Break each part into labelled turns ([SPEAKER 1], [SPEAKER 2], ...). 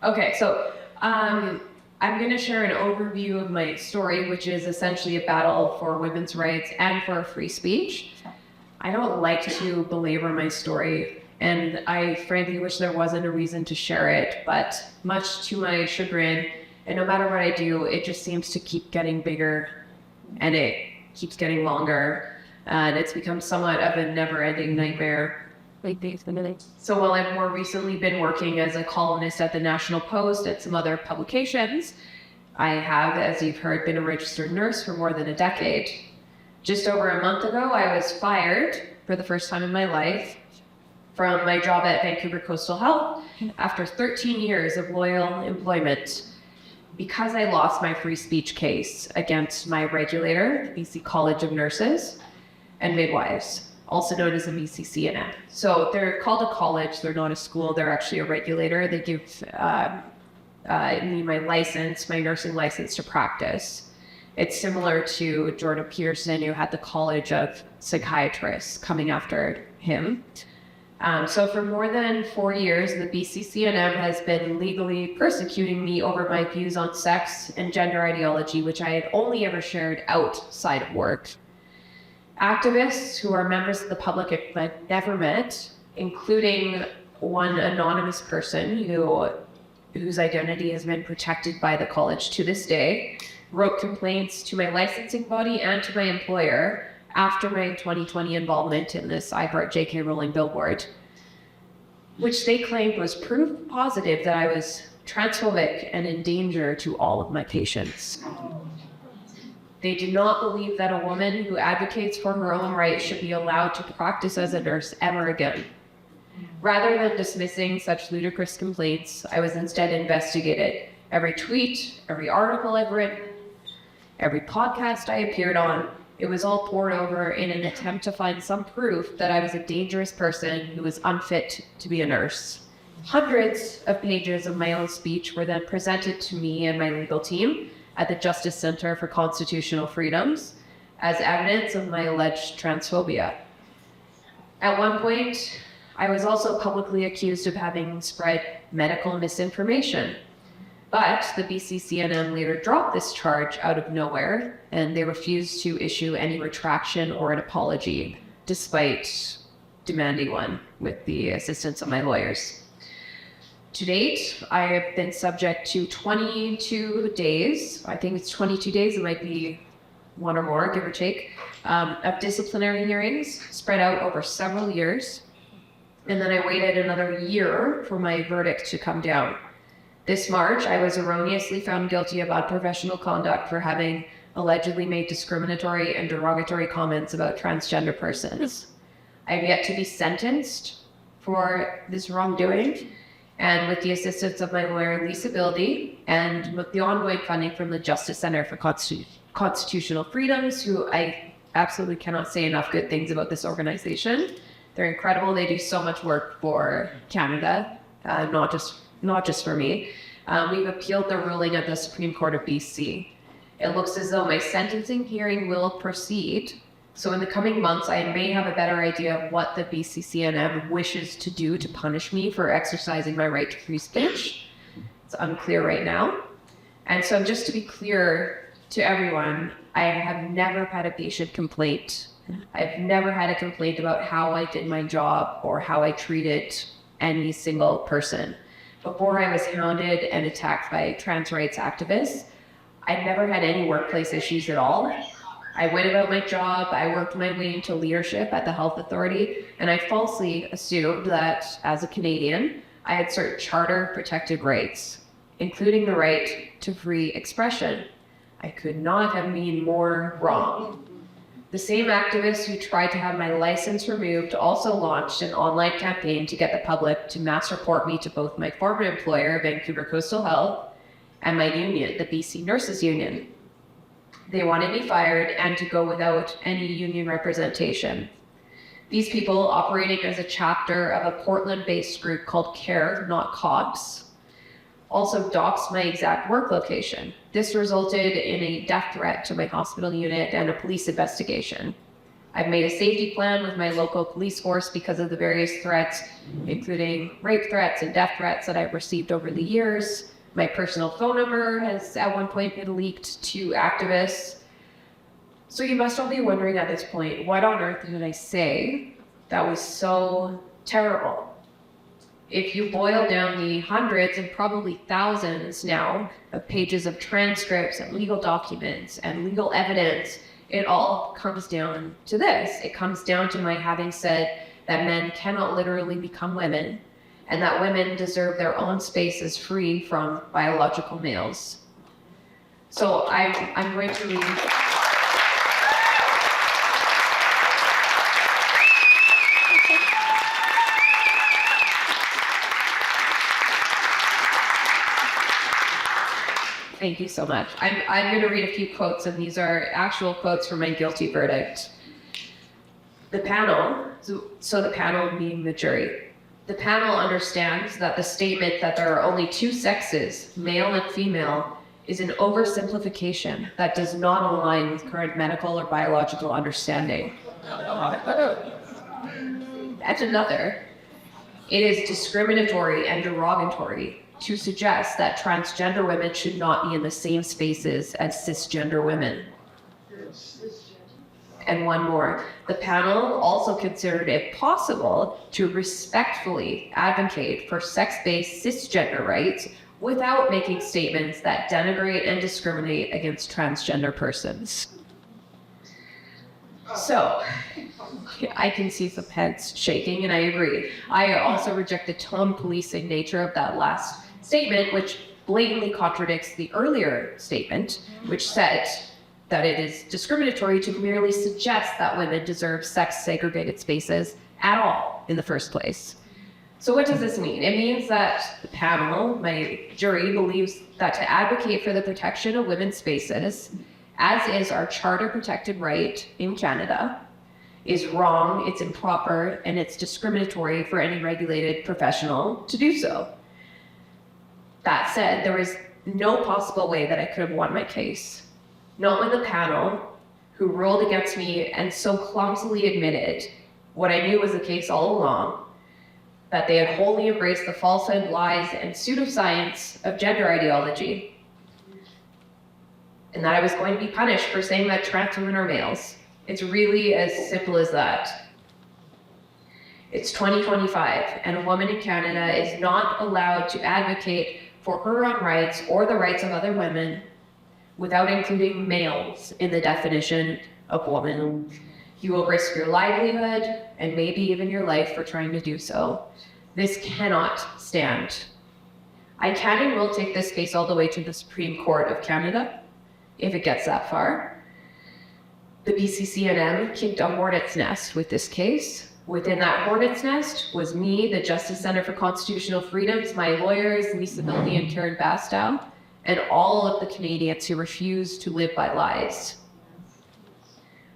[SPEAKER 1] Okay, so I'm going to share an overview of my story, which is essentially a battle for women's rights and for free speech. I don't like to belabor my story, and I frankly wish there wasn't a reason to share it, but much to my chagrin, and no matter what I do, it just seems to keep getting bigger, and it keeps getting longer, and it's become somewhat of a never-ending nightmare. So while I've more recently been working as a columnist at the National Post and some other publications, I have, as you've heard, been a registered nurse for more than a decade. Just over a month ago, I was fired for the first time in my life from my job at Vancouver Coastal Health after 13 years of loyal employment because I lost my free speech case against my regulator, the BC College of Nurses and Midwives, also known as the BCCNM. So they're called a college, they're not a school, they're actually a regulator. They give me my license, my nursing license to practice. It's similar to Jordan Peterson, who had the College of Psychiatrists coming after him. So for more than 4 years, the BCCNM has been legally persecuting me over my views on sex and gender ideology, which I had only ever shared outside of work. Activists who are members of the public I've never met, including one anonymous person whose identity has been protected by the college to this day, wrote complaints to my licensing body and to my employer after my 2020 involvement in this I Heart J.K. Rowling billboard, which they claimed was proof positive that I was transphobic and in danger to all of my patients. They do not believe that a woman who advocates for her own rights should be allowed to practice as a nurse ever again. Rather than dismissing such ludicrous complaints, I was instead investigated. Every tweet, every article I've written, every podcast I appeared on, it was all poured over in an attempt to find some proof that I was a dangerous person who was unfit to be a nurse. Hundreds of pages of my own speech were then presented to me and my legal team at the Justice Center for Constitutional Freedoms as evidence of my alleged transphobia. At one point, I was also publicly accused of having spread medical misinformation. But the BCCNM later dropped this charge out of nowhere, and they refused to issue any retraction or an apology, despite demanding one with the assistance of my lawyers. To date, I have been subject to 22 days, I think it's 22 days, it might be one or more, give or take, of disciplinary hearings spread out over several years. And then I waited another year for my verdict to come down. This March, I was erroneously found guilty of unprofessional conduct for having allegedly made discriminatory and derogatory comments about transgender persons. I have yet to be sentenced for this wrongdoing, and with the assistance of my lawyer, Lisa Bildy, and with the ongoing funding from the Justice Center for Constitutional Freedoms, who I absolutely cannot say enough good things about this organization. They're incredible. They do so much work for Canada, not just for me. We've appealed the ruling of the Supreme Court of BC. It looks as though my sentencing hearing will proceed. So in the coming months, I may have a better idea of what the BCCNM wishes to do to punish me for exercising my right to free speech. It's unclear right now. And so just to be clear to everyone, I have never had a patient complaint. I've never had a complaint about how I did my job or how I treated any single person. Before I was hounded and attacked by trans rights activists, I never had any workplace issues at all. I went about my job, I worked my way into leadership at the health authority, and I falsely assumed that as a Canadian, I had certain charter protected rights, including the right to free expression. I could not have been more wrong. The same activists who tried to have my license removed also launched an online campaign to get the public to mass report me to both my former employer, Vancouver Coastal Health, and my union, the BC Nurses Union. They wanted me fired and to go without any union representation. These people, operating as a chapter of a Portland-based group called CARE, not COPS, also doxed my exact work location. This resulted in a death threat to my hospital unit and a police investigation. I've made a safety plan with my local police force because of the various threats, including rape threats and death threats that I've received over the years. My personal phone number has at one point been leaked to activists. So you must all be wondering at this point, what on earth did I say that was so terrible? If you boil down the hundreds and probably thousands now of pages of transcripts and legal documents and legal evidence, it all comes down to this. It comes down to my having said that men cannot literally become women and that women deserve their own spaces free from biological males. So I'm going to read. Thank you so much. I'm going to read a few quotes, and these are actual quotes from my guilty verdict. The panel, so the panel being the jury, the panel understands that the statement that there are only two sexes, male and female, is an oversimplification that does not align with current medical or biological understanding. That's another. It is discriminatory and derogatory to suggest that transgender women should not be in the same spaces as cisgender women. And one more. The panel also considered it possible to respectfully advocate for sex-based cisgender rights without making statements that denigrate and discriminate against transgender persons. So, I can see some heads shaking, and I agree. I also reject the tone policing nature of that last statement, which blatantly contradicts the earlier statement, which said that it is discriminatory to merely suggest that women deserve sex-segregated spaces at all in the first place. So what does this mean? It means that the panel, my jury, believes that to advocate for the protection of women's spaces, as is our charter-protected right in Canada, is wrong, it's improper, and it's discriminatory for any regulated professional to do so. That said, there is no possible way that I could have won my case. Not when the panel, who ruled against me and so clumsily admitted what I knew was the case all along, that they had wholly embraced the falsehood, lies, and pseudoscience of gender ideology, and that I was going to be punished for saying that trans women are males. It's really as simple as that. It's 2025, and a woman in Canada is not allowed to advocate for her own rights or the rights of other women without including males in the definition of woman. You will risk your livelihood and maybe even your life for trying to do so. This cannot stand. I can and will take this case all the way to the Supreme Court of Canada, if it gets that far. The BCCNM kicked a hornet's nest with this case. Within that hornet's nest was me, the Justice Center for Constitutional Freedoms, my lawyers, Lisa Milne and Karen Bastow, and all of the Canadians who refuse to live by lies.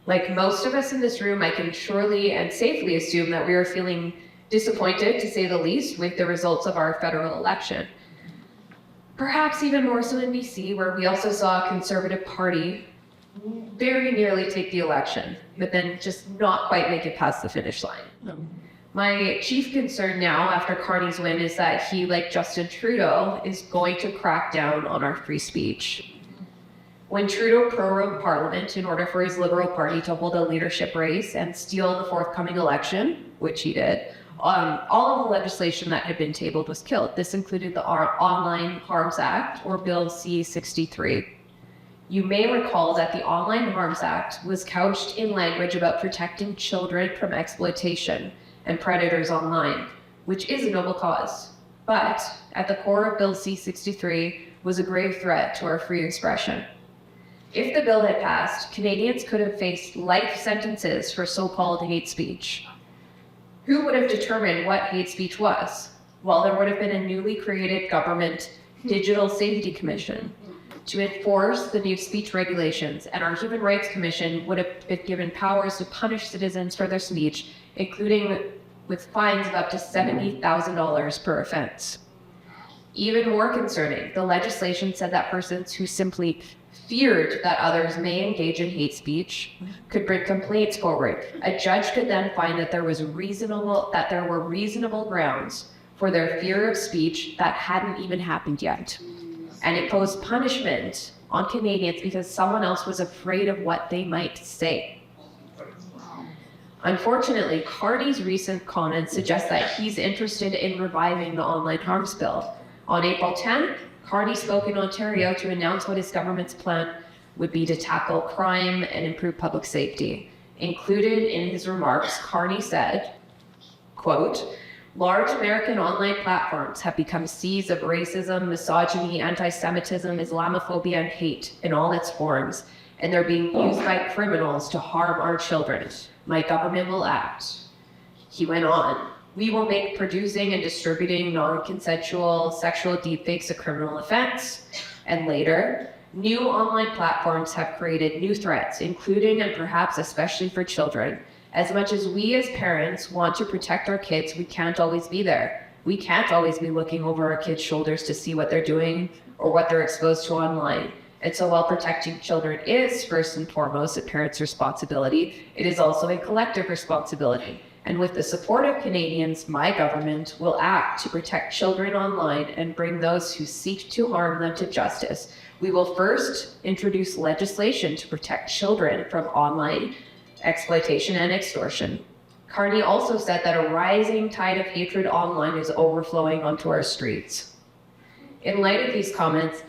[SPEAKER 1] Like most of us in this room, I can surely and safely assume that we are feeling disappointed, to say the least, with the results of our federal election. Perhaps even more so in BC, where we also saw a Conservative Party very nearly take the election, but then just not quite make it past the finish line. My chief concern now, after Carney's win, is that he, like Justin Trudeau, is going to crack down on our free speech. When Trudeau prorogued Parliament in order for his Liberal Party to hold a leadership race and steal the forthcoming election, which he did, all of the legislation that had been tabled was killed. This included the Online Harms Act, or Bill C-63. You may recall that the Online Harms Act was couched in language about protecting children from exploitation and predators online, which is a noble cause. But at the core of Bill C-63 was a grave threat to our free expression. If the bill had passed, Canadians could have faced life sentences for so-called hate speech. Who would have determined what hate speech was? Well, there would have been a newly created government digital safety commission to enforce the new speech regulations, and our Human Rights Commission would have been given powers to punish citizens for their speech, including with fines of up to $70,000 per offense. Even more concerning, the legislation said that persons who simply feared that others may engage in hate speech could bring complaints forward. A judge could then find that there were reasonable grounds for their fear of speech that hadn't even happened yet. And it posed punishment on Canadians because someone else was afraid of what they might say. Unfortunately, Carney's recent comments suggest that he's interested in reviving the online harms bill. On April 10th, Carney spoke in Ontario to announce what his government's plan would be to tackle crime and improve public safety. Included in his remarks, Carney said, quote, "Large American online platforms have become seas of racism, misogyny, anti-Semitism, Islamophobia, and hate in all its forms, and they're being used by criminals to harm our children. My government will act." He went on, "We will make producing and distributing non-consensual sexual deepfakes a criminal offense." And later, new online platforms have created new threats, including and perhaps especially for children. As much as we as parents want to protect our kids, we can't always be there. We can't always be looking over our kids' shoulders to see what they're doing or what they're exposed to online. And so while protecting children is first and foremost a parent's responsibility, it is also a collective responsibility. And with the support of Canadians, my government will act to protect children online and bring those who seek to harm them to justice. We will first introduce legislation to protect children from online exploitation and extortion. Carney also said that a rising tide of hatred online is overflowing onto our streets. In light of these comments,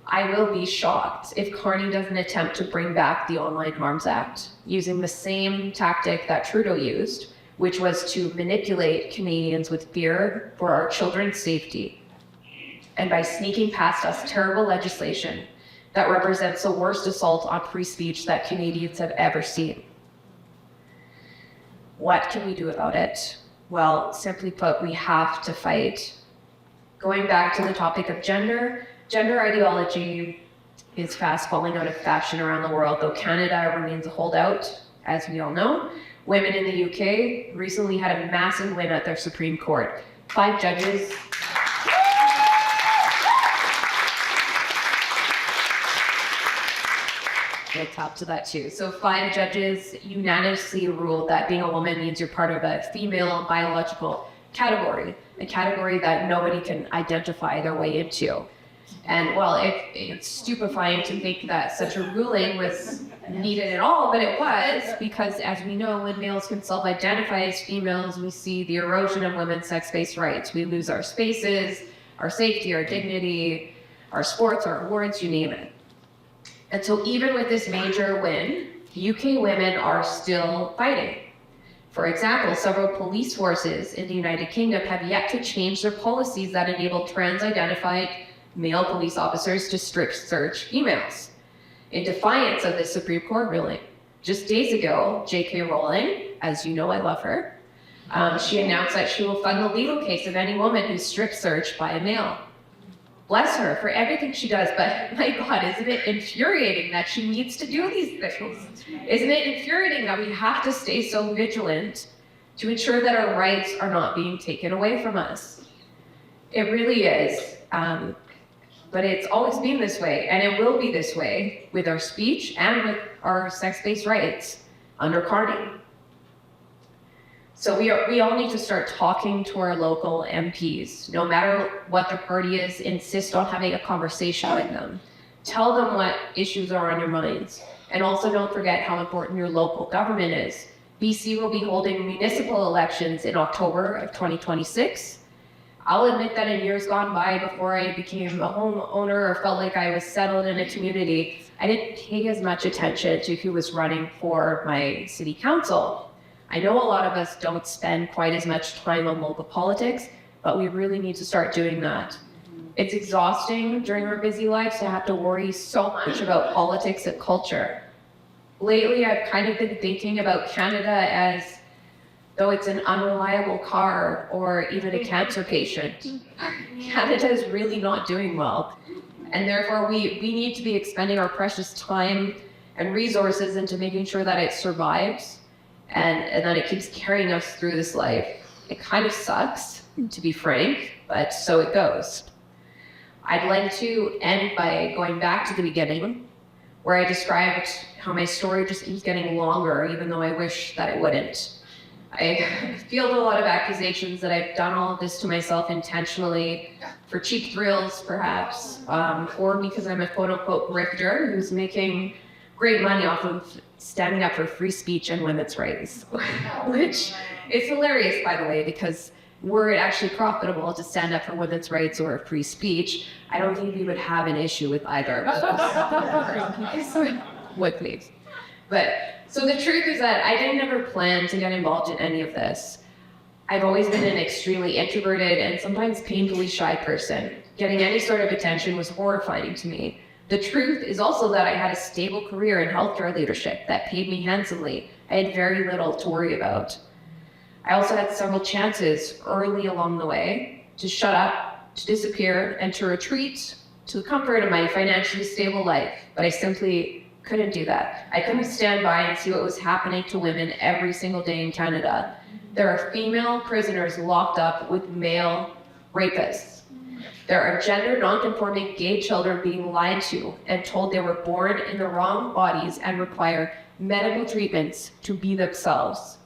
[SPEAKER 1] I will be shocked if Carney doesn't attempt to bring back the Online Harms Act using the same tactic that Trudeau used, which was to manipulate Canadians with fear for our children's safety, and by sneaking past us terrible legislation that represents the worst assault on free speech that Canadians have ever seen. What can we do about it? Well, simply put, we have to fight. Going back to the topic of gender ideology is fast falling out of fashion around the world, though Canada remains a holdout, as we all know. Women in the UK recently had a massive win at their Supreme Court. 5 judges. We'll top to that too. So 5 judges unanimously ruled that being a woman means you're part of a female biological category, a category that nobody can identify their way into. And well, it's stupefying to think that such a ruling was needed at all, but it was, because as we know, when males can self-identify as females, we see the erosion of women's sex-based rights. We lose our spaces, our safety, our dignity, our sports, our awards, you name it. And so even with this major win, UK women are still fighting. For example, several police forces in the United Kingdom have yet to change their policies that enable trans-identified male police officers to strip search females, in defiance of the Supreme Court ruling. Just days ago, J.K. Rowling, as you know I love her, she announced that she will fund the legal case of any woman who's strip searched by a male. Bless her for everything she does, but my God, isn't it infuriating that she needs to do these things? Isn't it infuriating that we have to stay so vigilant to ensure that our rights are not being taken away from us? It really is. But it's always been this way, and it will be this way with our speech and with our sex-based rights under Carney. So we all need to start talking to our local MPs. No matter what their party is, insist on having a conversation with them. Tell them what issues are on your minds. And also don't forget how important your local government is. BC will be holding municipal elections in October of 2026. I'll admit that in years gone by, before I became a homeowner or felt like I was settled in a community, I didn't pay as much attention to who was running for my city council. I know a lot of us don't spend quite as much time on local politics, but we really need to start doing that. It's exhausting during our busy lives to have to worry so much about politics and culture. Lately, I've kind of been thinking about Canada as though it's an unreliable car or even a cancer patient. Canada is really not doing well. And therefore, we need to be expending our precious time and resources into making sure that it survives and that it keeps carrying us through this life. It kind of sucks, to be frank, but so it goes. I'd like to end by going back to the beginning, where I described how my story just keeps getting longer, even though I wish that it wouldn't. I field a lot of accusations that I've done all of this to myself intentionally, for cheap thrills perhaps, or because I'm a quote-unquote grifter who's making great money off of standing up for free speech and women's rights, which is hilarious, by the way, because were it actually profitable to stand up for women's rights or free speech, I don't think we would have an issue with either of those. Would me. But, so the truth is that I didn't ever plan to get involved in any of this. I've always been an extremely introverted and sometimes painfully shy person. Getting any sort of attention was horrifying to me. The truth is also that I had a stable career in healthcare leadership that paid me handsomely. I had very little to worry about. I also had several chances early along the way to shut up, to disappear, and to retreat to the comfort of my financially stable life, but I simply couldn't do that. I couldn't stand by and see what was happening to women every single day in Canada. There are female prisoners locked up with male rapists. There are gender non-conforming gay children being lied to and told they were born in the wrong bodies and require medical treatments to be themselves.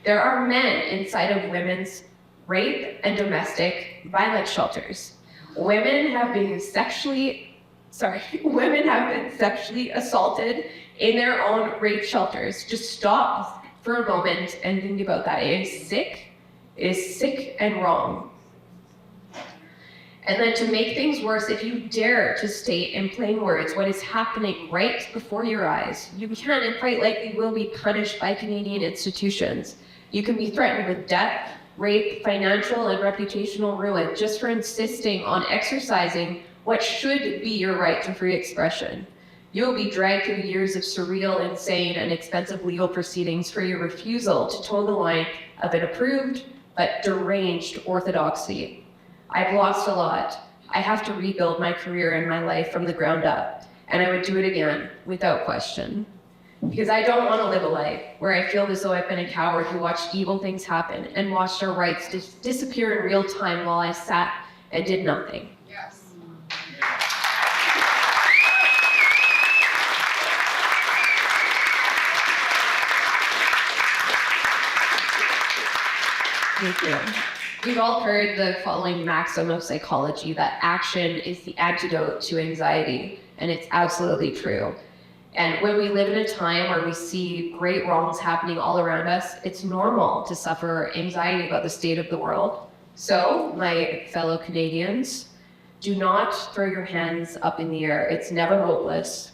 [SPEAKER 1] There are men inside of women's rape and domestic violence shelters. Women have been sexually assaulted in their own rape shelters. Just stop for a moment and think about that. It is sick and wrong. And then to make things worse, if you dare to state in plain words what is happening right before your eyes, you can and quite likely will be punished by Canadian institutions. You can be threatened with death, rape, financial and reputational ruin just for insisting on exercising what should be your right to free expression. You will be dragged through years of surreal, insane, and expensive legal proceedings for your refusal to toe the line of an approved but deranged orthodoxy. I've lost a lot. I have to rebuild my career and my life from the ground up, and I would do it again without question. Because I don't want to live a life where I feel as though I've been a coward who watched evil things happen and watched our rights disappear in real time while I sat and did nothing.
[SPEAKER 2] Yes.
[SPEAKER 1] Thank you. We've all heard the following maxim of psychology, that action is the antidote to anxiety, and it's absolutely true. And when we live in a time where we see great wrongs happening all around us, it's normal to suffer anxiety about the state of the world. So, my fellow Canadians, do not throw your hands up in the air. It's never hopeless.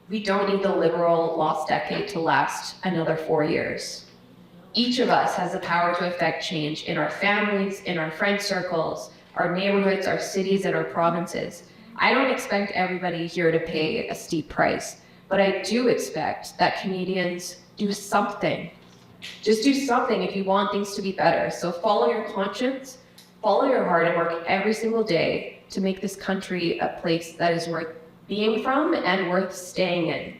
[SPEAKER 1] We don't need the liberal lost decade to last another 4 years. Each of us has the power to affect change in our families, in our friend circles, our neighborhoods, our cities, and our provinces. I don't expect everybody here to pay a steep price, but I do expect that Canadians do something. Just do something if you want things to be better. So follow your conscience, follow your heart, and work every single day to make this country a place that is worth being from and worth staying in.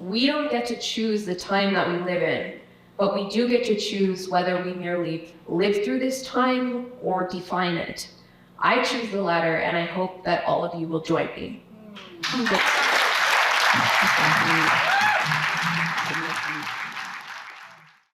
[SPEAKER 1] We don't get to choose the time that we live in, but we do get to choose whether we merely live through this time or define it. I choose the latter, and I hope that all of you will join me.